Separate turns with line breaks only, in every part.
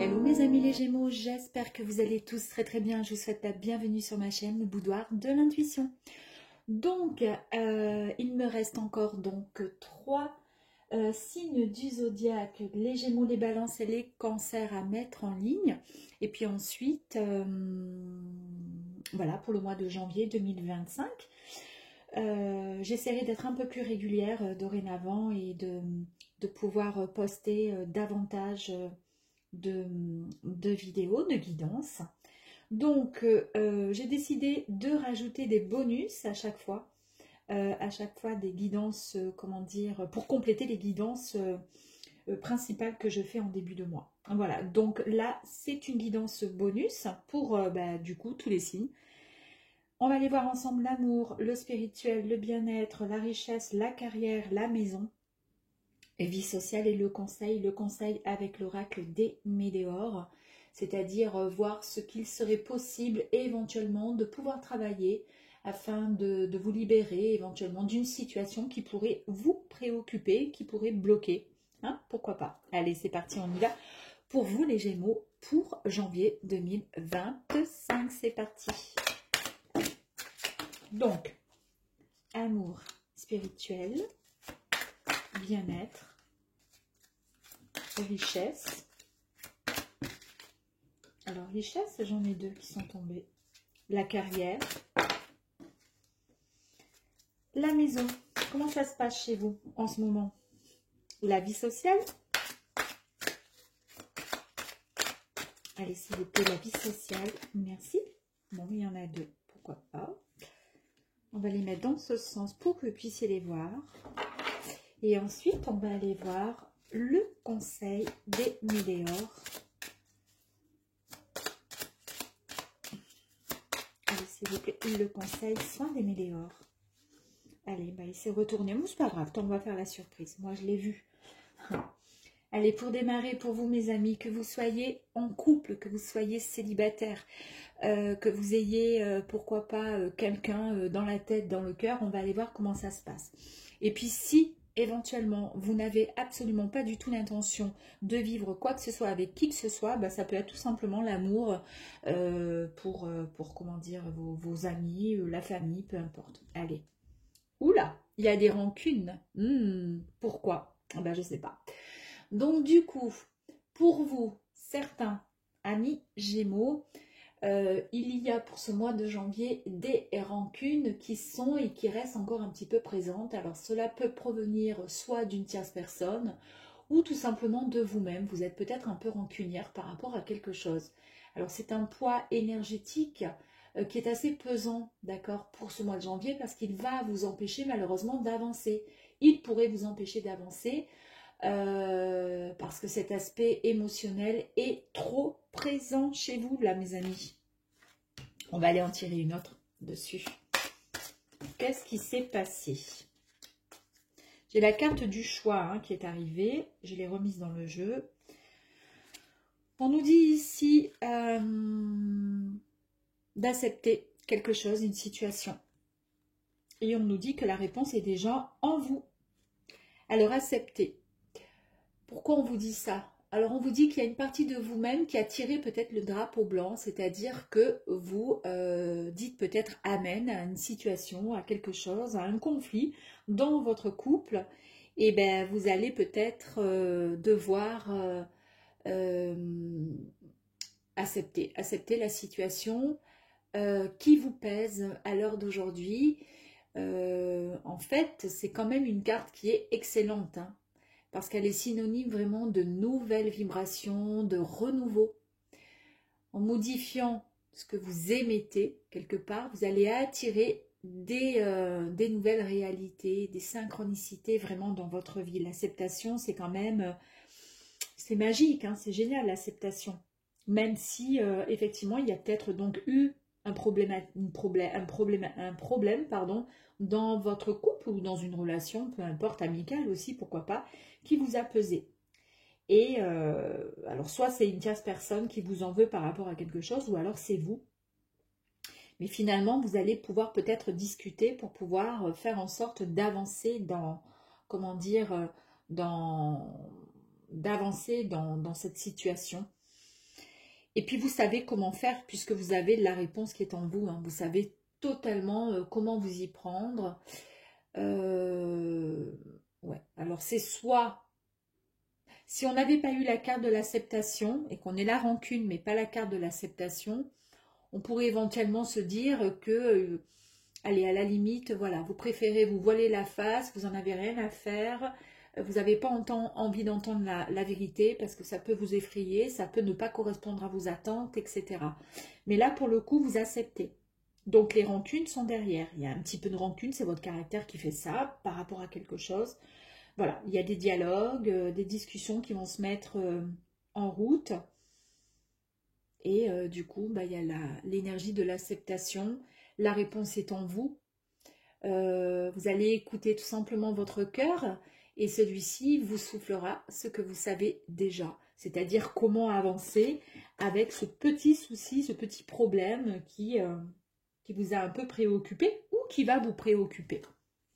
Hello mes amis les Gémeaux, j'espère que vous allez tous très très bien. Je vous souhaite la bienvenue sur ma chaîne, le boudoir de l'intuition. Donc, il me reste encore donc 3 signes du zodiaque, les Gémeaux, les Balances et les Cancers à mettre en ligne. Et puis ensuite, voilà pour le mois de janvier 2025. J'essaierai d'être un peu plus régulière dorénavant et de pouvoir poster davantage de vidéos, de guidance. Donc, j'ai décidé de rajouter des bonus à chaque fois des guidances, comment dire, pour compléter les guidances principales que je fais en début de mois. Voilà, donc là, c'est une guidance bonus pour, du coup, tous les signes. On va aller voir ensemble l'amour, le spirituel, le bien-être, la richesse, la carrière, la maison, et vie sociale et le conseil avec l'oracle des Médéores, c'est-à-dire voir ce qu'il serait possible éventuellement de pouvoir travailler afin de vous libérer éventuellement d'une situation qui pourrait vous préoccuper, qui pourrait bloquer. Hein, pourquoi pas? Allez, c'est parti, on y va. Pour vous les Gémeaux, pour janvier 2025, c'est parti. Donc, amour spirituel, bien-être, richesse. Alors, richesse, j'en ai 2 qui sont tombés. La carrière. La maison. Comment ça se passe chez vous en ce moment? La vie sociale. Allez, s'il vous plaît, la vie sociale. Merci. Bon, il y en a 2. Pourquoi pas? On va les mettre dans ce sens pour que vous puissiez les voir. Et ensuite, on va aller voir le conseil des Médéores. Allez, s'il vous plaît, le conseil, soin des Médéores. Allez, il s'est retourné. Mais c'est pas grave, tant on va faire la surprise. Moi, je l'ai vu. Allez, pour démarrer, pour vous, mes amis, que vous soyez en couple, que vous soyez célibataire, que vous ayez, pourquoi pas, quelqu'un dans la tête, dans le cœur, on va aller voir comment ça se passe. Et puis, si éventuellement, vous n'avez absolument pas du tout l'intention de vivre quoi que ce soit avec qui que ce soit, ça peut être tout simplement l'amour pour comment dire, vos amis, la famille, peu importe. Allez. Oula, il y a des rancunes. Pourquoi? Je ne sais pas. Donc, du coup, pour vous, certains amis Gémeaux, il y a pour ce mois de janvier des rancunes qui sont et qui restent encore un petit peu présentes. Alors cela peut provenir soit d'une tierce personne ou tout simplement de vous-même. Vous êtes peut-être un peu rancunière par rapport à quelque chose. Alors c'est un poids énergétique qui est assez pesant, d'accord, pour ce mois de janvier parce qu'il va vous empêcher malheureusement d'avancer. Il pourrait vous empêcher d'avancer parce que cet aspect émotionnel est trop présent chez vous, là, mes amis. On va aller en tirer une autre dessus. Qu'est-ce qui s'est passé? J'ai la carte du choix qui est arrivée. Je l'ai remise dans le jeu. On nous dit ici d'accepter quelque chose, une situation. Et on nous dit que la réponse est déjà en vous. Alors, acceptez. Pourquoi on vous dit ça? Alors, on vous dit qu'il y a une partie de vous-même qui a tiré peut-être le drapeau blanc, c'est-à-dire que vous dites peut-être amen à une situation, à quelque chose, à un conflit dans votre couple. Et vous allez peut-être devoir accepter la situation qui vous pèse à l'heure d'aujourd'hui. En fait, c'est quand même une carte qui est excellente, hein, parce qu'elle est synonyme vraiment de nouvelles vibrations, de renouveau. En modifiant ce que vous émettez, quelque part, vous allez attirer des nouvelles réalités, des synchronicités vraiment dans votre vie. L'acceptation, c'est quand même, c'est magique, hein, c'est génial l'acceptation. Même si, effectivement, il y a peut-être donc eu un problème, dans votre couple ou dans une relation, peu importe, amicale aussi, pourquoi pas, qui vous a pesé. Et alors, soit c'est une tierce personne qui vous en veut par rapport à quelque chose, ou alors c'est vous. Mais finalement, vous allez pouvoir peut-être discuter pour pouvoir faire en sorte d'avancer dans, comment dire, d'avancer dans cette situation. Et puis, vous savez comment faire puisque vous avez la réponse qui est en vous. Hein. Vous savez totalement comment vous y prendre. Ouais. Alors, c'est soit... Si on n'avait pas eu la carte de l'acceptation et qu'on ait la rancune, mais pas la carte de l'acceptation, on pourrait éventuellement se dire que, allez, à la limite, voilà, vous préférez vous voiler la face, vous n'en avez rien à faire, vous n'avez pas envie d'entendre la vérité parce que ça peut vous effrayer, ça peut ne pas correspondre à vos attentes, etc. Mais là, pour le coup, vous acceptez. Donc, les rancunes sont derrière. Il y a un petit peu de rancune, c'est votre caractère qui fait ça par rapport à quelque chose. Voilà, il y a des dialogues, des discussions qui vont se mettre en route. Et du coup, bah, il y a l'énergie de l'acceptation. La réponse est en vous. Vous allez écouter tout simplement votre cœur et celui-ci vous soufflera ce que vous savez déjà. C'est-à-dire comment avancer avec ce petit souci, ce petit problème qui vous a un peu préoccupé ou qui va vous préoccuper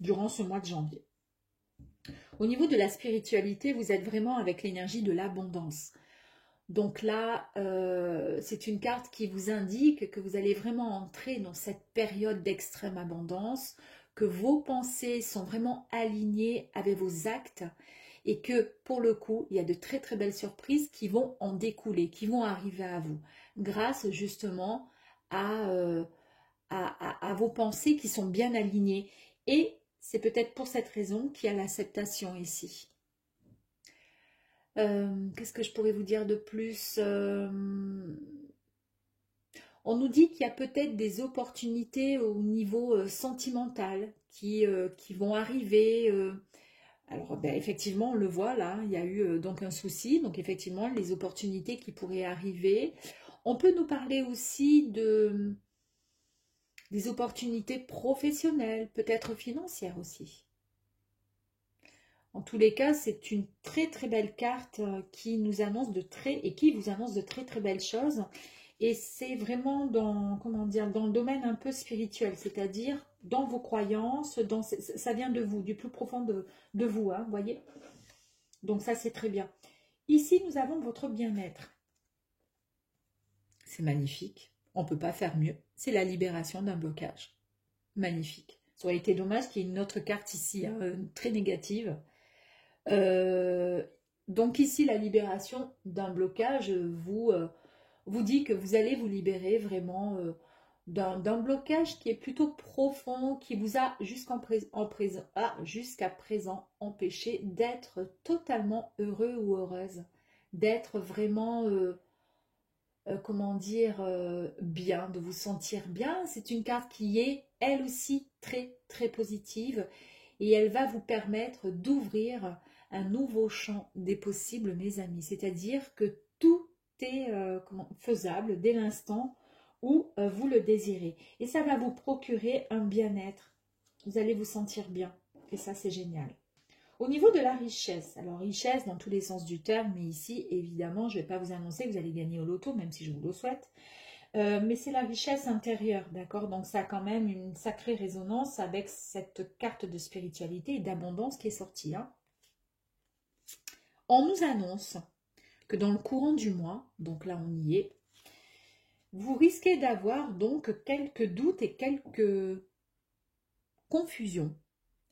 durant ce mois de janvier. Au niveau de la spiritualité, vous êtes vraiment avec l'énergie de l'abondance. Donc là, c'est une carte qui vous indique que vous allez vraiment entrer dans cette période d'extrême abondance, que vos pensées sont vraiment alignées avec vos actes et que pour le coup, il y a de très très belles surprises qui vont en découler, qui vont arriver à vous, grâce justement à vos pensées qui sont bien alignées. Et c'est peut-être pour cette raison qu'il y a l'acceptation ici. Qu'est-ce que je pourrais vous dire de plus? On nous dit qu'il y a peut-être des opportunités au niveau sentimental qui vont arriver. Alors, ben, effectivement, on le voit là, il y a eu donc un souci. Donc, effectivement, les opportunités qui pourraient arriver. On peut nous parler aussi des opportunités professionnelles, peut-être financières aussi. En tous les cas, c'est une très très belle carte qui nous annonce qui vous annonce de très très belles choses. Et c'est vraiment dans, comment dire, dans le domaine un peu spirituel, c'est-à-dire dans vos croyances, ça vient de vous, du plus profond de vous, hein, voyez. Donc ça, c'est très bien. Ici, nous avons votre bien-être. C'est magnifique. On ne peut pas faire mieux. C'est la libération d'un blocage. Magnifique. Ça aurait été dommage qu'il y ait une autre carte ici, hein, très négative. Donc ici, la libération d'un blocage vous dit que vous allez vous libérer vraiment d'un blocage qui est plutôt profond, qui vous a jusqu'à présent empêché d'être totalement heureux ou heureuse, d'être vraiment, comment dire, bien, de vous sentir bien. C'est une carte qui est, elle aussi, très, très positive et elle va vous permettre d'ouvrir un nouveau champ des possibles, mes amis. C'est-à-dire que tout est faisable dès l'instant où vous le désirez. Et ça va vous procurer un bien-être. Vous allez vous sentir bien. Et ça, c'est génial. Au niveau de la richesse, alors richesse dans tous les sens du terme, mais ici, évidemment, je ne vais pas vous annoncer que vous allez gagner au loto, même si je vous le souhaite. Mais c'est la richesse intérieure, d'accord? Donc ça a quand même une sacrée résonance avec cette carte de spiritualité et d'abondance qui est sortie. Hein. On nous annonce que dans le courant du mois, donc là on y est, vous risquez d'avoir donc quelques doutes et quelques confusions.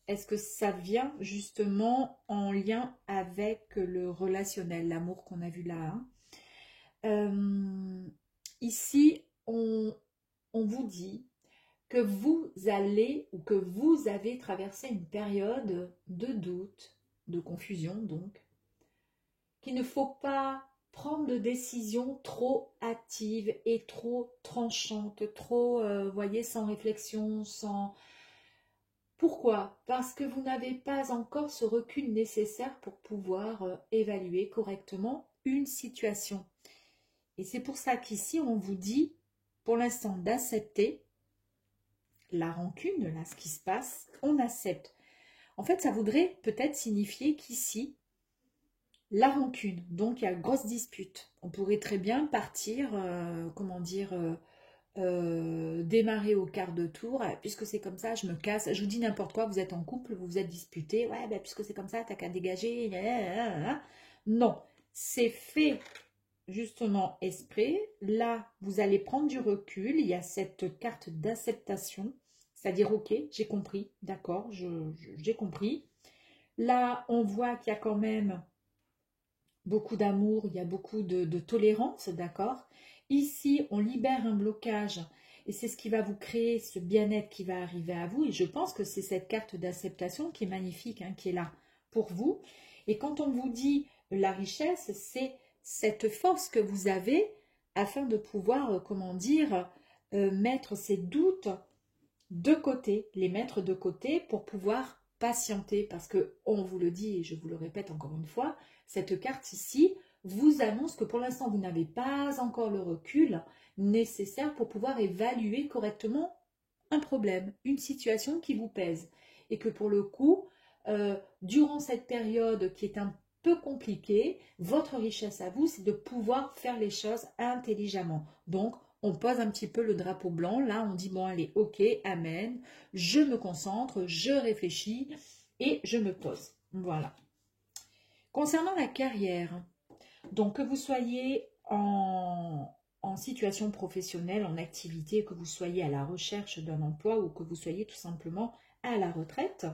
Est-ce que ça vient justement en lien avec le relationnel, l'amour qu'on a vu là, hein? Ici, on vous dit que vous allez ou que vous avez traversé une période de doute, de confusion donc, qu'il ne faut pas prendre de décisions trop hâtives et trop tranchantes, trop, voyez, sans réflexion, sans... Pourquoi? Parce que vous n'avez pas encore ce recul nécessaire pour pouvoir évaluer correctement une situation. Et c'est pour ça qu'ici, on vous dit, pour l'instant, d'accepter la rancune, là, ce qui se passe, on accepte. En fait, ça voudrait peut-être signifier qu'ici, la rancune, donc il y a une grosse dispute. On pourrait très bien partir, comment dire, démarrer au quart de tour, puisque c'est comme ça, je me casse, je vous dis n'importe quoi, vous êtes en couple, vous vous êtes disputé, puisque c'est comme ça, t'as qu'à dégager, non, c'est fait justement esprit. Là, vous allez prendre du recul. Il y a cette carte d'acceptation. C'est-à-dire, ok, j'ai compris, d'accord, j'ai compris. Là, on voit qu'il y a quand même beaucoup d'amour, il y a beaucoup de tolérance, d'accord. Ici, on libère un blocage et c'est ce qui va vous créer ce bien-être qui va arriver à vous. Et je pense que c'est cette carte d'acceptation qui est magnifique, hein, qui est là pour vous. Et quand on vous dit la richesse, c'est cette force que vous avez afin de pouvoir, comment dire, mettre ces doutes de côté, les mettre de côté pour pouvoir patienter. Parce que, on vous le dit, et je vous le répète encore une fois, cette carte ici vous annonce que pour l'instant, vous n'avez pas encore le recul nécessaire pour pouvoir évaluer correctement un problème, une situation qui vous pèse. Et que pour le coup, durant cette période qui est un peu compliquée, votre richesse à vous, c'est de pouvoir faire les choses intelligemment. Donc, on pose un petit peu le drapeau blanc. Là, on dit, bon, allez, ok, amen. Je me concentre, je réfléchis et je me pose. Voilà. Concernant la carrière, donc que vous soyez en situation professionnelle, en activité, que vous soyez à la recherche d'un emploi ou que vous soyez tout simplement à la retraite,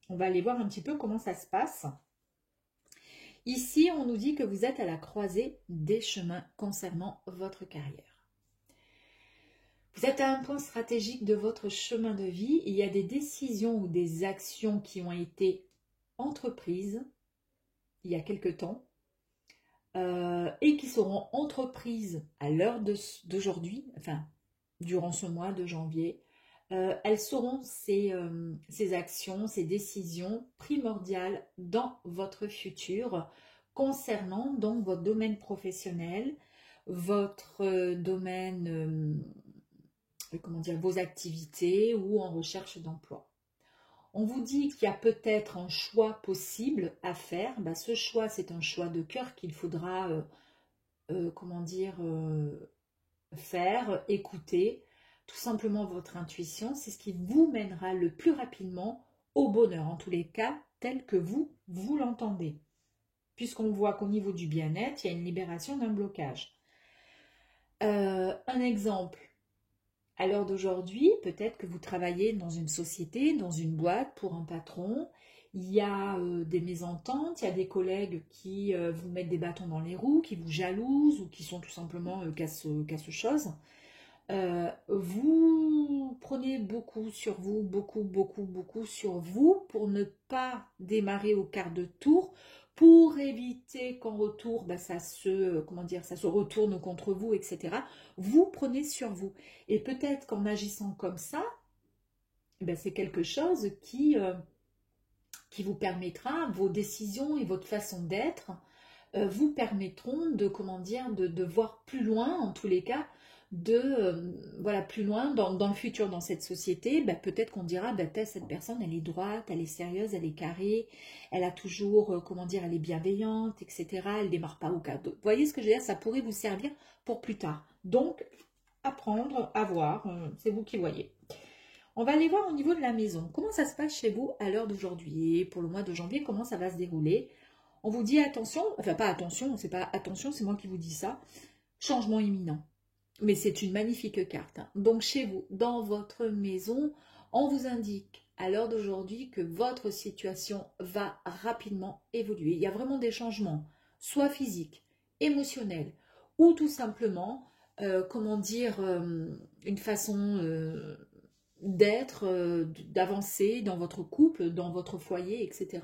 on va aller voir un petit peu comment ça se passe. Ici, on nous dit que vous êtes à la croisée des chemins concernant votre carrière. Vous êtes à un point stratégique de votre chemin de vie. Il y a des décisions ou des actions qui ont été entreprises il y a quelque temps et qui seront entreprises à l'heure d'aujourd'hui, enfin, durant ce mois de janvier. Elles seront ces actions, ces décisions primordiales dans votre futur concernant donc votre domaine professionnel, votre domaine, comment dire, vos activités ou en recherche d'emploi. On vous dit qu'il y a peut-être un choix possible à faire. Ben, ce choix, c'est un choix de cœur qu'il faudra, comment dire, faire, écouter. Tout simplement votre intuition, c'est ce qui vous mènera le plus rapidement au bonheur, en tous les cas, tel que vous l'entendez. Puisqu'on voit qu'au niveau du bien-être, il y a une libération d'un blocage. Un exemple. À l'heure d'aujourd'hui, peut-être que vous travaillez dans une société, dans une boîte pour un patron. Il y a des mésententes, il y a des collègues qui vous mettent des bâtons dans les roues, qui vous jalousent ou qui sont tout simplement casse-chose. Vous prenez beaucoup sur vous, beaucoup sur vous pour ne pas démarrer au quart de tour, pour éviter qu'en retour, ça se retourne contre vous, etc. Vous prenez sur vous. Et peut-être qu'en agissant comme ça, c'est quelque chose qui vous permettra, vos décisions et votre façon d'être vous permettront de voir plus loin, en tous les cas, plus loin dans le futur, dans cette société. Peut-être qu'on dira, cette personne, elle est droite, elle est sérieuse, elle est carrée, elle a toujours, elle est bienveillante, etc. Elle ne démarre pas au cadeau. Vous voyez ce que je veux dire? Ça pourrait vous servir pour plus tard. Donc, apprendre à voir, c'est vous qui voyez. On va aller voir au niveau de la maison. Comment ça se passe chez vous à l'heure d'aujourd'hui? Pour le mois de janvier, comment ça va se dérouler? On vous dit attention, enfin pas attention, c'est pas attention, c'est moi qui vous dis ça. Changement imminent. Mais c'est une magnifique carte. Hein. Donc chez vous, dans votre maison, on vous indique à l'heure d'aujourd'hui que votre situation va rapidement évoluer. Il y a vraiment des changements, soit physiques, émotionnels, ou tout simplement, une façon d'être, d'avancer dans votre couple, dans votre foyer, etc.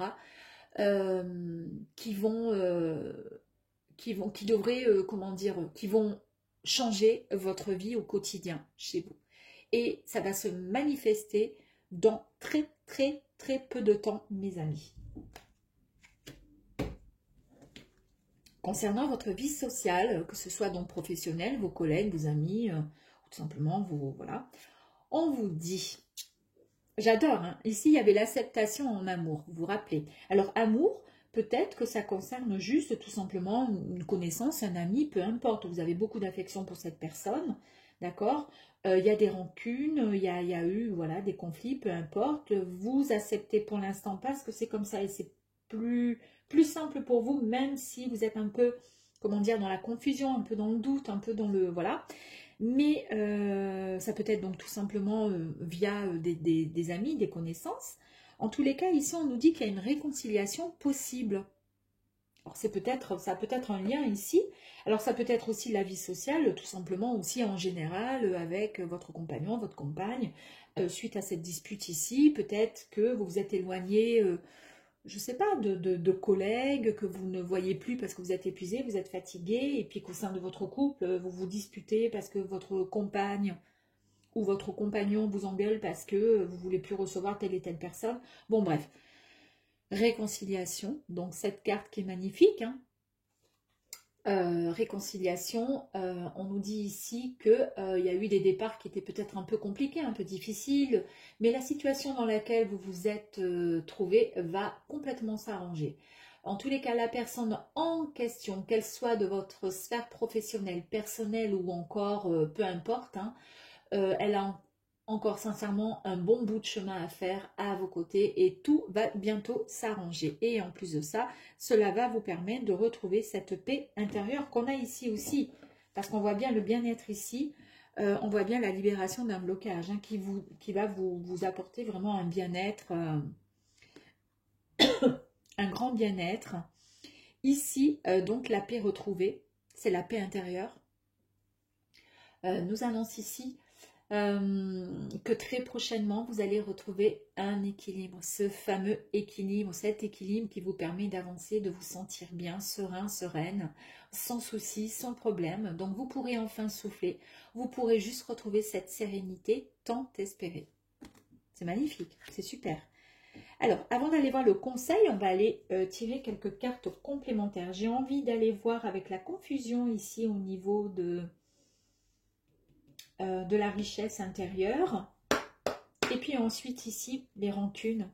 Qui vont changer votre vie au quotidien chez vous. Et ça va se manifester dans très peu de temps, mes amis. Concernant votre vie sociale, que ce soit donc professionnelle, vos collègues, vos amis, ou tout simplement, voilà, on vous dit... J'adore, hein. Ici, il y avait l'acceptation en amour, vous vous rappelez. Alors, amour, peut-être que ça concerne juste tout simplement une connaissance, un ami, peu importe. Vous avez beaucoup d'affection pour cette personne, d'accord? Il y a des rancunes, il y a eu voilà, des conflits, peu importe. Vous acceptez pour l'instant parce que c'est comme ça et c'est plus simple pour vous, même si vous êtes un peu comment dire, dans la confusion, un peu dans le doute, un peu dans le... Voilà. Mais ça peut être donc tout simplement via des amis, des connaissances. En tous les cas, ici, on nous dit qu'il y a une réconciliation possible. Alors, ça peut être un lien ici. Alors, ça peut être aussi la vie sociale, tout simplement aussi en général, avec votre compagnon, votre compagne. Suite à cette dispute ici, peut-être que vous vous êtes éloigné, je ne sais pas, de collègues que vous ne voyez plus parce que vous êtes épuisé, vous êtes fatigué, et puis qu'au sein de votre couple, vous vous disputez parce que votre compagne ou votre compagnon vous engueule parce que vous ne voulez plus recevoir telle et telle personne. Bon, bref. Réconciliation, donc cette carte qui est magnifique, hein. Réconciliation, on nous dit ici qu'il y a eu des départs qui étaient peut-être un peu compliqués, un peu difficiles, mais la situation dans laquelle vous vous êtes trouvé va complètement s'arranger. En tous les cas, la personne en question, qu'elle soit de votre sphère professionnelle, personnelle ou encore peu importe, hein, elle a encore sincèrement un bon bout de chemin à faire à vos côtés et tout va bientôt s'arranger. Et en plus de ça, cela va vous permettre de retrouver cette paix intérieure qu'on a ici aussi. Parce qu'on voit bien le bien-être ici, on voit bien la libération d'un blocage, hein, qui va vous apporter vraiment un bien-être, un grand bien-être. Ici, donc la paix retrouvée, c'est la paix intérieure. Nous annonce ici que très prochainement vous allez retrouver un équilibre, ce fameux équilibre, cet équilibre qui vous permet d'avancer, de vous sentir bien, serein, sereine, sans souci, sans problème. Donc vous pourrez enfin souffler, vous pourrez juste retrouver cette sérénité tant espérée. C'est magnifique, c'est super. Alors, avant d'aller voir le conseil, on va aller tirer quelques cartes complémentaires. J'ai envie d'aller voir avec la confusion ici au niveau de la richesse intérieure. Et puis ensuite ici, les rancunes.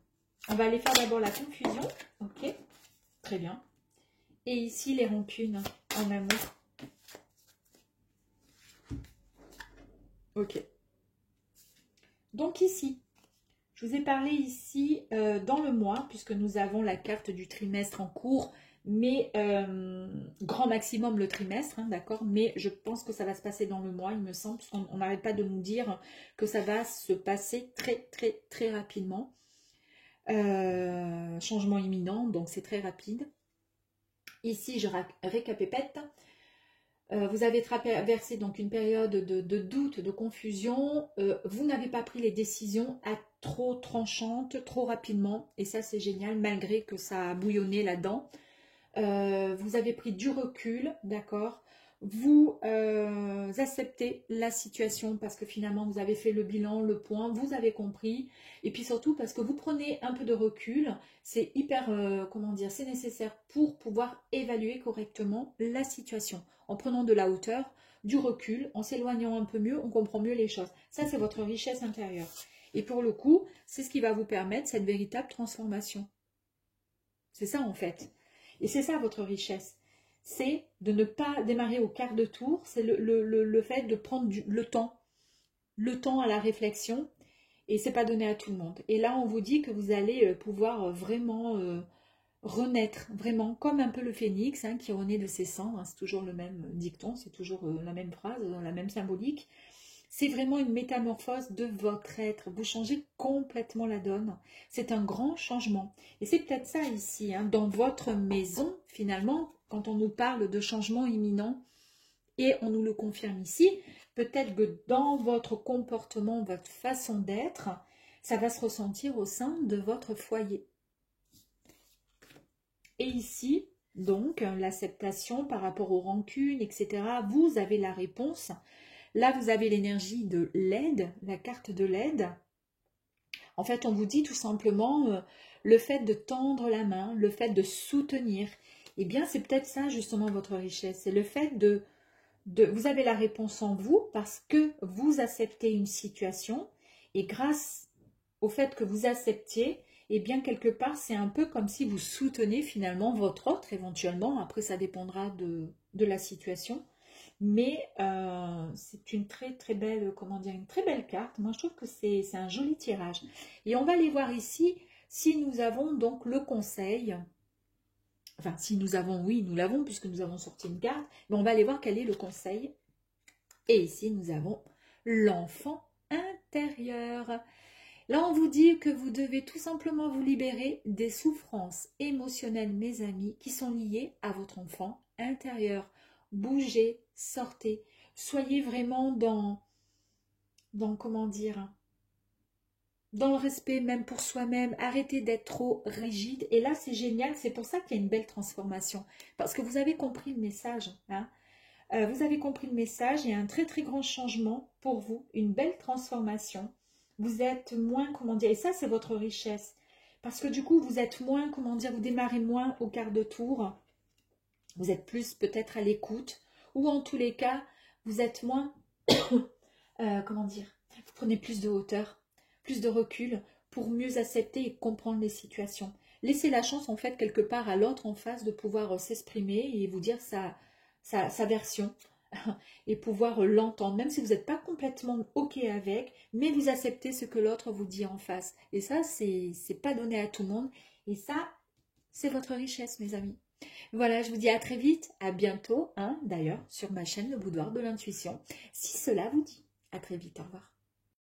On va aller faire d'abord la confusion. Ok, très bien. Et ici, les rancunes en amour. Ok. Donc ici, je vous ai parlé ici dans le mois, puisque nous avons la carte du trimestre en cours, mais grand maximum le trimestre, hein, d'accord, mais je pense que ça va se passer dans le mois, il me semble, parce qu'on n'arrête pas de nous dire que ça va se passer très rapidement. Changement imminent, donc c'est très rapide. Ici, je récapépète. Vous avez traversé donc une période de doute, de confusion. Vous n'avez pas pris les décisions trop tranchantes, trop rapidement. Et ça, c'est génial, malgré que ça a bouillonné là-dedans. Vous avez pris du recul, d'accord. Vous acceptez la situation parce que finalement, vous avez fait le bilan, le point, vous avez compris. Et puis surtout parce que vous prenez un peu de recul. C'est hyper, comment dire, c'est nécessaire pour pouvoir évaluer correctement la situation. En prenant de la hauteur, du recul, en s'éloignant un peu mieux, on comprend mieux les choses. Ça, c'est votre richesse intérieure. Et pour le coup, c'est ce qui va vous permettre cette véritable transformation. C'est ça en fait. Et c'est ça votre richesse. C'est de ne pas démarrer au quart de tour. C'est le fait de prendre le temps à la réflexion. Et c'est pas donné à tout le monde. Et là, on vous dit que vous allez pouvoir vraiment renaître, vraiment, comme un peu le phénix hein, qui renaît de ses cendres. Hein, c'est toujours le même dicton, c'est toujours la même phrase, la même symbolique. C'est vraiment une métamorphose de votre être. Vous changez complètement la donne. C'est un grand changement. Et c'est peut-être ça ici, hein, dans votre maison, finalement, quand on nous parle de changement imminent, et on nous le confirme ici, peut-être que dans votre comportement, votre façon d'être, ça va se ressentir au sein de votre foyer. Et ici, donc, l'acceptation par rapport aux rancunes, etc., vous avez la réponse. Là, vous avez l'énergie de l'aide, la carte de l'aide. En fait, on vous dit tout simplement le fait de tendre la main, le fait de soutenir. Eh bien, c'est peut-être ça justement votre richesse. C'est le fait vous avez la réponse en vous parce que vous acceptez une situation. Et grâce au fait que vous acceptiez, eh bien, quelque part, c'est un peu comme si vous soutenez finalement votre autre éventuellement. Après, ça dépendra de la situation. Mais c'est une très belle, comment dire, une très belle carte. Moi, je trouve que c'est un joli tirage. Et on va aller voir ici si nous avons donc le conseil Enfin, si nous avons, oui, nous l'avons, puisque nous avons sorti une carte. Mais on va aller voir quel est le conseil. Et ici, nous avons l'enfant intérieur. Là, on vous dit que vous devez tout simplement vous libérer des souffrances émotionnelles, mes amis, qui sont liées à votre enfant intérieur. Bougez, sortez. Soyez vraiment dans comment dire, dans le respect même pour soi-même. Arrêtez d'être trop rigide. Et là, c'est génial. C'est pour ça qu'il y a une belle transformation. Parce que vous avez compris le message. Hein. Vous avez compris le message. Il y a un très, très grand changement pour vous. Une belle transformation. Vous êtes moins, comment dire, et ça, c'est votre richesse. Parce que du coup, vous êtes moins, comment dire, vous démarrez moins au quart de tour. Vous êtes plus peut-être à l'écoute. Ou en tous les cas, vous êtes moins, comment dire, vous prenez plus de hauteur, plus de recul pour mieux accepter et comprendre les situations. Laissez la chance en fait quelque part à l'autre en face de pouvoir s'exprimer et vous dire sa version et pouvoir l'entendre, même si vous n'êtes pas complètement OK avec, mais vous acceptez ce que l'autre vous dit en face. Et ça, c'est pas donné à tout le monde. Et ça, c'est votre richesse, mes amis. Voilà, je vous dis à très vite, à bientôt, hein, d'ailleurs, sur ma chaîne Le Boudoir de l'Intuition, si cela vous dit. À très vite, au revoir.